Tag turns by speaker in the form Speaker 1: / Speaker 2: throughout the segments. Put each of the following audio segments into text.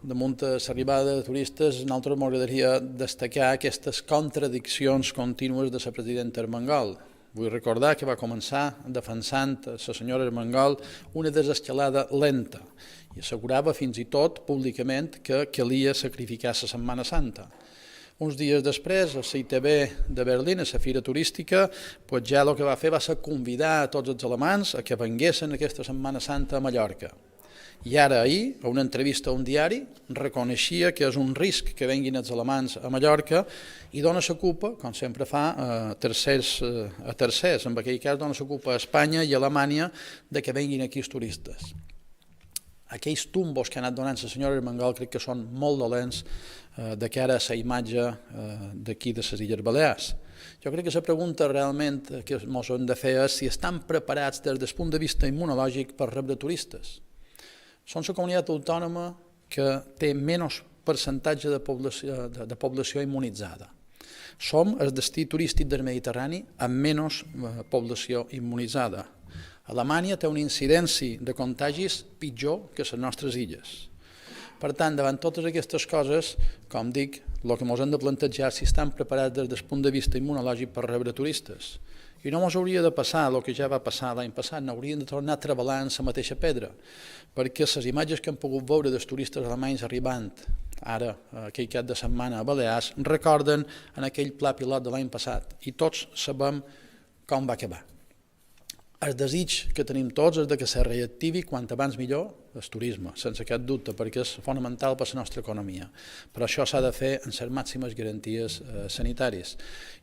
Speaker 1: damunt l'arribada de turistes, a nosaltres m'agradaria destacar aquestes contradiccions contínues de la presidenta Armengol. Vull recordar que va començar defensant la senyora Armengol una desescalada lenta i assegurava fins i tot públicament que calia sacrificar la Setmana Santa. Uns dies després, a la ITB de Berlín, a la fira turística, ja el que va fer va ser convidar a tots els alemans a que venguessin aquesta Setmana Santa a Mallorca. I ara ahir, a una entrevista a un diari, reconeixia que és un risc que venguin els alemans a Mallorca i dona la culpa, com sempre fa, a tercers. En aquell cas dona la culpa a Espanya i a Alemanya de que venguin aquí els turistes. Aquells tumbos que ha anat donant la senyora Armengol crec que són molt dolents de cara a la imatge d'aquí de les Illes Balears. Jo crec que la pregunta realment que ens hem de fer és si estan preparats des del punt de vista immunològic per rebre turistes. Som la comunitat autònoma que té menys percentatge de població immunitzada. Som el destí turístic del Mediterrani amb menys població immunitzada. Alemanya té una incidència de contagis pitjor que les nostres illes. Per tant, davant totes aquestes coses, com dic, el que ens hem de plantejar si estan preparats des del punt de vista immunològic per rebre turistes. I no ens hauria de passar el que ja va passar l'any passat, n'hauríem de tornar a treballar en la mateixa pedra, perquè les imatges que hem pogut veure dels turistes alemanys arribant ara, aquell cap de setmana a Balears, recorden en aquell pla pilot de l'any passat i tots sabem com va acabar. El desig que tenim tots és que se reactivi quant abans millor el turisme, sense cap dubte, perquè és fonamental per a la nostra economia. Però això s'ha de fer amb les màximes garanties sanitàries.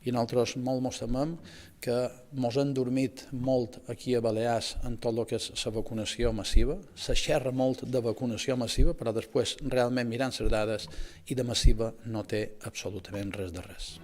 Speaker 1: I nosaltres molt ens temem que ens hem dormit molt aquí a Balears en tot el que és la vacunació massiva. Se xerra molt de vacunació massiva, però després realment mirant les dades i de massiva no té absolutament res de res.